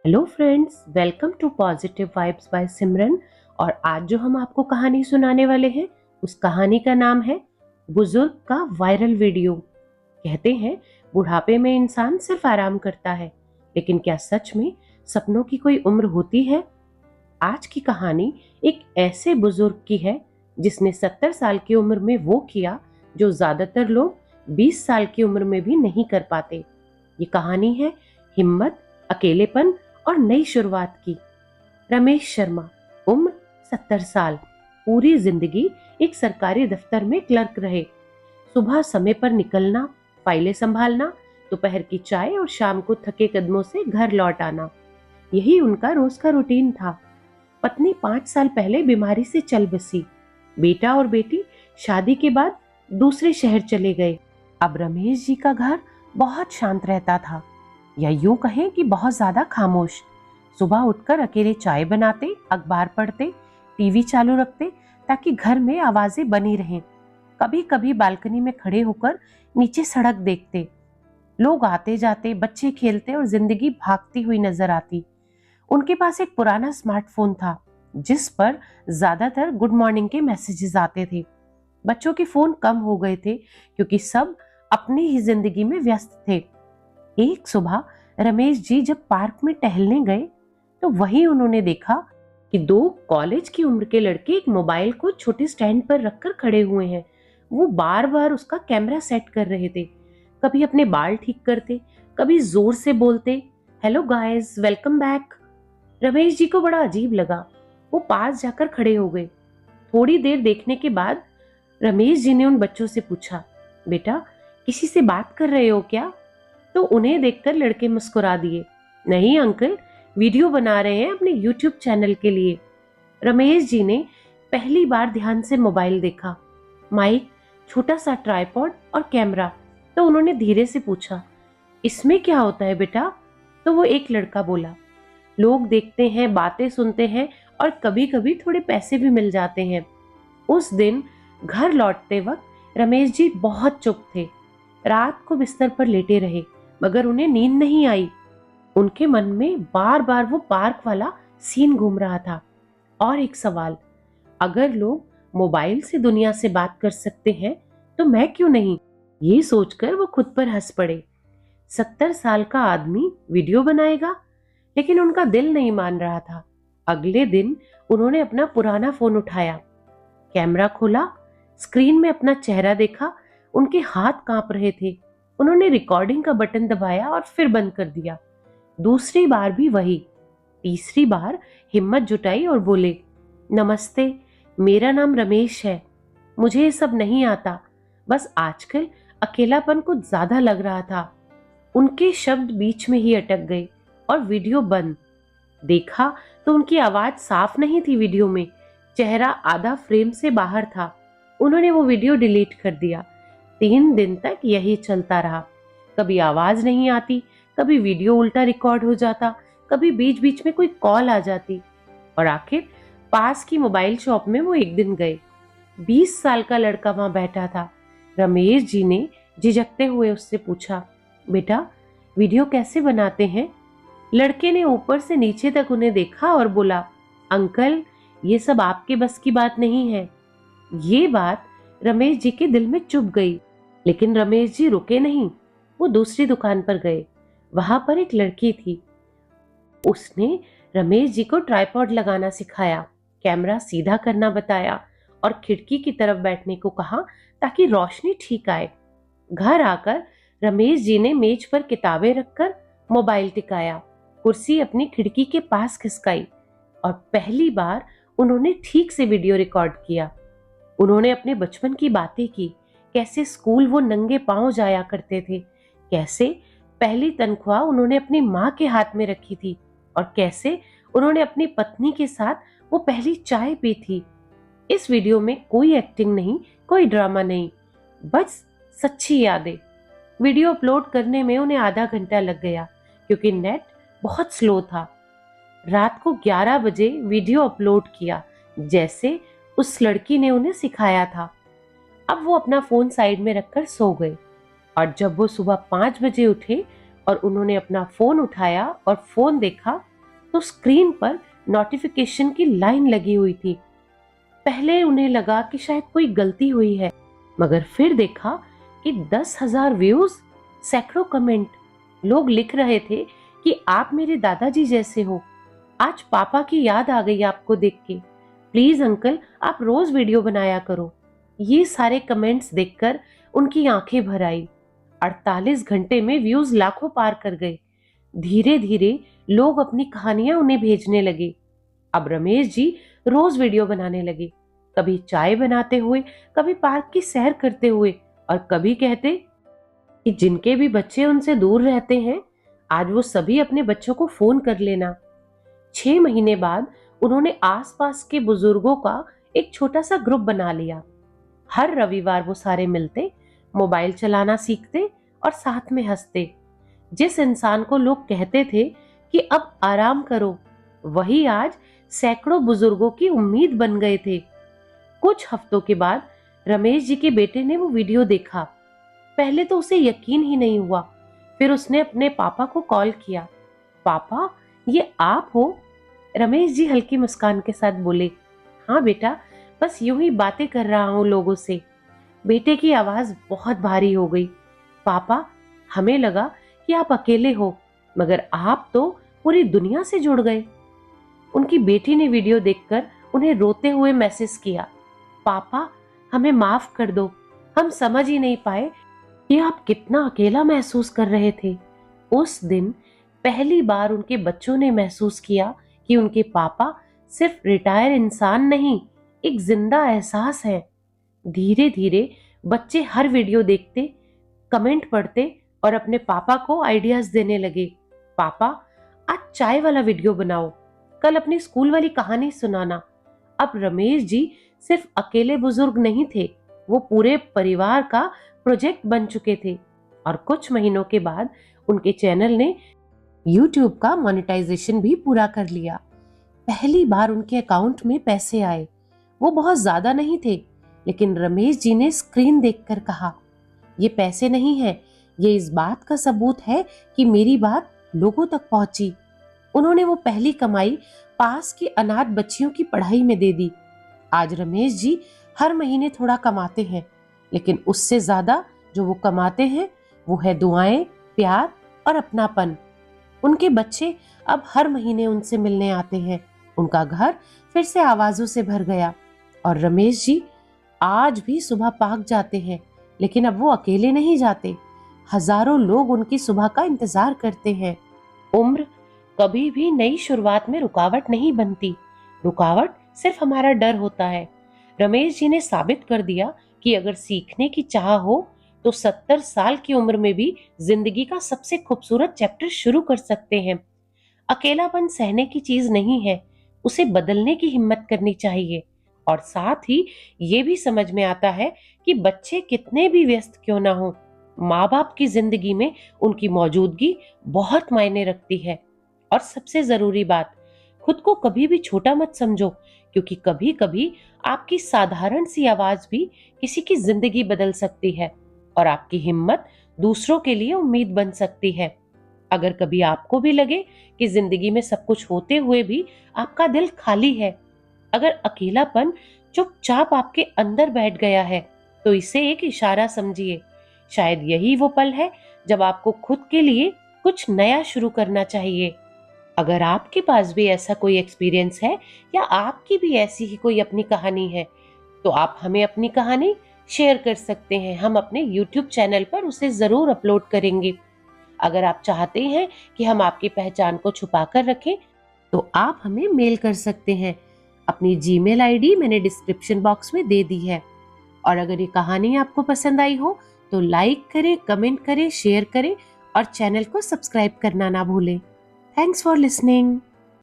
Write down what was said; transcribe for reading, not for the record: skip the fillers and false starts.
Hello friends, welcome to positive vibes by Simran. और आज जो हम आपको कहानी सुनाने वाले हैं उस कहानी का नाम है बुजुर्ग का वायरल वीडियो। कहते हैं बुढ़ापे में इंसान सिर्फ आराम करता है, लेकिन क्या सच में सपनों की कोई उम्र होती है? आज की कहानी एक ऐसे बुजुर्ग की है जिसने 70 साल की उम्र में वो किया जो ज्यादातर लोग 20 साल की उम्र में भी नहीं कर पाते। ये कहानी है हिम्मत, अकेलेपन और नई शुरुआत की। रमेश शर्मा, उम्र 70 साल, पूरी जिंदगी एक सरकारी दफ्तर में क्लर्क रहे। सुबह समय पर निकलना, फाइलें संभालना, दोपहर की चाय और शाम को थके कदमों से घर लौट आना, यही उनका रोज का रूटीन था। पत्नी 5 साल पहले बीमारी से चल बसी। बेटा और बेटी शादी के बाद दूसरे शहर चले गए। अब रमेश जी का घर बहुत शांत रहता था, या यूं कहें कि बहुत ज्यादा खामोश। सुबह उठकर अकेले चाय बनाते, अखबार पढ़ते, टीवी चालू रखते ताकि घर में आवाजें बनी रहें। कभी कभी बालकनी में खड़े होकर नीचे सड़क देखते, लोग आते जाते, बच्चे खेलते और जिंदगी भागती हुई नजर आती। उनके पास एक पुराना स्मार्टफोन था जिस पर ज्यादातर गुड मॉर्निंग के मैसेजेस आते थे। बच्चों के फोन कम हो गए थे क्योंकि सब अपनी ही जिंदगी में व्यस्त थे। एक सुबह रमेश जी जब पार्क में टहलने गए तो वहीं उन्होंने देखा कि दो कॉलेज की उम्र के लड़के एक मोबाइल को छोटे स्टैंड पर रखकर खड़े हुए हैं। वो बार बार उसका कैमरा सेट कर रहे थे, कभी अपने बाल ठीक करते, कभी जोर से बोलते, hello guys, welcome back. Ramesh ji को बड़ा अजीब लगा। वो पास जाकर खड़े हो गए। थोड़ी देर देखने के बाद रमेश जी ने उन बच्चों से पूछा, बेटा किसी से बात कर रहे हो क्या? तो उन्हें देखकर लड़के मुस्कुरा दिए। नहीं अंकल, वीडियो बना रहे हैं अपने यूट्यूब चैनल के लिए। रमेश जी ने पहली बार ध्यान से मोबाइल देखा, माइक, छोटा सा ट्राइपॉड और कैमरा। तो उन्होंने धीरे से पूछा, इसमें क्या होता है बेटा? तो वो एक लड़का बोला, लोग देखते हैं, बातें सुनते हैं और कभी कभी थोड़े पैसे भी मिल जाते हैं। उस दिन घर लौटते वक्त रमेश जी बहुत चुप थे। रात को बिस्तर पर लेटे रहे, मगर उन्हें नींद नहीं आई। उनके मन में बार बार वो पार्क वाला सीन घूम रहा था। और एक सवाल, अगर लोग मोबाइल से दुनिया से बात कर सकते हैं तो मैं क्यों नहीं? ये सोचकर वो खुद पर हंस पड़े। 70 साल का आदमी वीडियो बनाएगा? लेकिन उनका दिल नहीं मान रहा था। अगले दिन उन्होंने अपना पुराना फोन उठाया, कैमरा खोला, स्क्रीन में अपना चेहरा देखा। उनके हाथ कांप रहे थे। उन्होंने रिकॉर्डिंग का बटन दबाया और फिर बंद कर दिया। दूसरी बार भी वही। तीसरी बार हिम्मत जुटाई और बोले, नमस्ते, मेरा नाम रमेश है। मुझे ये सब नहीं आता, बस आजकल अकेलापन कुछ ज्यादा लग रहा था। उनके शब्द बीच में ही अटक गए और वीडियो बंद। देखा तो उनकी आवाज साफ नहीं थी वीडियो में, चेहरा आधा फ्रेम से बाहर था। उन्होंने वो वीडियो डिलीट कर दिया। 3 दिन तक यही चलता रहा। कभी आवाज नहीं आती, कभी वीडियो उल्टा रिकॉर्ड हो जाता, कभी बीच बीच में कोई कॉल आ जाती। और आखिर पास की मोबाइल शॉप में वो एक दिन गए। 20 साल का लड़का वहां बैठा था। रमेश जी ने झिझकते हुए उससे पूछा, बेटा वीडियो कैसे बनाते हैं? लड़के ने ऊपर से नीचे तक उन्हें देखा और बोला, अंकल ये सब आपके बस की बात नहीं है। ये बात रमेश जी के दिल में चुभ गई। लेकिन रमेश जी रुके नहीं। वो दूसरी दुकान पर गए। वहां पर एक लड़की थी। उसने रमेश जी को ट्राइपॉड लगाना सिखाया, कैमरा सीधा करना बताया और खिड़की की तरफ बैठने को कहा ताकि रोशनी ठीक आए। घर आकर रमेश जी ने मेज पर किताबें रखकर मोबाइल टिकाया, कुर्सी अपनी खिड़की के पास खिसकाई और पहली बार उन्होंने ठीक से वीडियो रिकॉर्ड किया। उन्होंने अपने बचपन की बातें की, कैसे स्कूल वो नंगे पांव जाया करते थे, कैसे पहली तनख्वाह उन्होंने अपनी माँ के हाथ में रखी थी और कैसे उन्होंने अपनी पत्नी के साथ वो पहली चाय पी थी। इस वीडियो में कोई एक्टिंग नहीं, कोई ड्रामा नहीं, बस सच्ची यादें। वीडियो अपलोड करने में उन्हें आधा घंटा लग गया क्योंकि नेट बहुत स्लो था। रात को 11 बजे वीडियो अपलोड किया, जैसे उस लड़की ने उन्हें सिखाया था। अब वो अपना फोन साइड में रखकर सो गए और जब वो सुबह 5 बजे उठे और उन्होंने अपना फोन उठाया और फोन देखा तो स्क्रीन पर नोटिफिकेशन की लाइन लगी हुई थी। पहले उन्हें लगा कि शायद कोई गलती हुई है, मगर फिर देखा कि 10,000 व्यूज, सैकड़ों कमेंट। लोग लिख रहे थे कि आप मेरे दादाजी जैसे हो, आज पापा की याद आ गई आपको देख के, प्लीज अंकल आप रोज वीडियो बनाया करो। ये सारे कमेंट्स देखकर उनकी आंखें भर आई। 48 घंटे में व्यूज लाखों पार कर गए। धीरे धीरे लोग अपनी कहानियां उन्हें भेजने लगे। अब रमेश जी रोज वीडियो बनाने लगे, कभी चाय बनाते हुए, कभी पार्क की सैर करते हुए, और कभी कहते कि जिनके भी बच्चे उनसे दूर रहते हैं, आज वो सभी अपने बच्चों को फोन कर लेना। 6 महीने बाद उन्होंने आसपास के बुजुर्गों का एक छोटा सा ग्रुप बना लिया। हर रविवार वो सारे मिलते, मोबाइल चलाना सीखते और साथ में हंसते। जिस इंसान को लोग कहते थे कि अब आराम करो, वही आज सैकड़ों बुजुर्गों की उम्मीद बन गए थे। कुछ हफ्तों के बाद रमेश जी के बेटे ने वो वीडियो देखा। पहले तो उसे यकीन ही नहीं हुआ। फिर उसने अपने पापा को कॉल किया। पापा, ये आप हो? रमेश जी हल्की मुस्कान के साथ बोले, हाँ बेटा, बस यूं ही बातें कर रहा हूं लोगों से। बेटे की आवाज बहुत भारी हो गई। पापा, हमें लगा कि आप अकेले हो, मगर आप तो पूरी दुनिया से जुड़ गए। उनकी बेटी ने वीडियो देखकर उन्हें रोते हुए मैसेज किया, पापा हमें माफ कर दो, हम समझ ही नहीं पाए कि आप कितना अकेला महसूस कर रहे थे। उस दिन पहली बार उनके बच्चों ने महसूस किया कि उनके पापा सिर्फ रिटायर इंसान नहीं, एक जिंदा एहसास है। धीरे धीरे बच्चे हर वीडियो देखते, कमेंट पढ़ते और अपने पापा को आइडियाज देने लगे। पापा, आज चाय वाला वीडियो बनाओ, कल अपनी स्कूल वाली कहानी सुनाना। अब रमेश जी सिर्फ अकेले बुजुर्ग नहीं थे, वो पूरे परिवार का प्रोजेक्ट बन चुके थे। और कुछ महीनों के बाद उनके चैनल ने YouTube का मोनेटाइजेशन भी पूरा कर लिया। पहली बार उनके अकाउंट में पैसे आए। वो बहुत ज्यादा नहीं थे, लेकिन रमेश जी ने स्क्रीन देखकर कहा, ये पैसे नहीं है, ये इस बात का सबूत है कि मेरी बात लोगों तक पहुंची। उन्होंने वो पहली कमाई पास की अनाथ बच्चियों की पढ़ाई में दे दी। आज रमेश जी हर महीने थोड़ा कमाते हैं, लेकिन उससे ज्यादा जो वो कमाते हैं वो है दुआएं, प्यार और अपनापन। उनके बच्चे अब हर महीने उनसे मिलने आते हैं। उनका घर फिर से आवाजों से भर गया। और रमेश जी आज भी सुबह पार्क जाते हैं, लेकिन अब वो अकेले नहीं जाते। हजारों लोग उनकी सुबह का इंतजार करते हैं। उम्र कभी भी नई शुरुआत में रुकावट नहीं बनती, रुकावट सिर्फ हमारा डर होता है। रमेश जी ने साबित कर दिया कि अगर सीखने की चाह हो तो 70 साल की उम्र में भी जिंदगी का सबसे खूबसूरत चैप्टर शुरू कर सकते हैं। अकेलापन सहने की चीज नहीं है, उसे बदलने की हिम्मत करनी चाहिए। और साथ ही ये भी समझ में आता है कि बच्चे कितने भी व्यस्त क्यों ना हो, माँ बाप की जिंदगी में उनकी मौजूदगी बहुत मायने रखती है। और सबसे जरूरी बात, खुद को कभी भी छोटा मत समझो, क्योंकि कभी कभी आपकी साधारण सी आवाज भी किसी की जिंदगी बदल सकती है और आपकी हिम्मत दूसरों के लिए उम्मीद बन सकती है। अगर कभी आपको भी लगे कि जिंदगी में सब कुछ होते हुए भी आपका दिल खाली है, अगर अकेलापन चुपचाप आपके अंदर बैठ गया है, तो इसे एक इशारा समझिए। शायद यही वो पल है जब आपको खुद के लिए कुछ नया शुरू करना चाहिए। अगर आपके पास भी ऐसा कोई एक्सपीरियंस है या आपकी भी ऐसी ही कोई अपनी कहानी है, तो आप हमें अपनी कहानी शेयर कर सकते हैं। हम अपने YouTube चैनल पर उसे जरूर अपलोड करेंगे। अगर आप चाहते हैं कि हम आपकी पहचान को छुपा कर रखें, तो आप हमें मेल कर सकते हैं। अपनी जीमेल आईडी मैंने डिस्क्रिप्शन बॉक्स में दे दी है। और अगर ये कहानी आपको पसंद आई हो तो लाइक करें, कमेंट करें, शेयर करें और चैनल को सब्सक्राइब करना ना भूलें। Thanks for listening.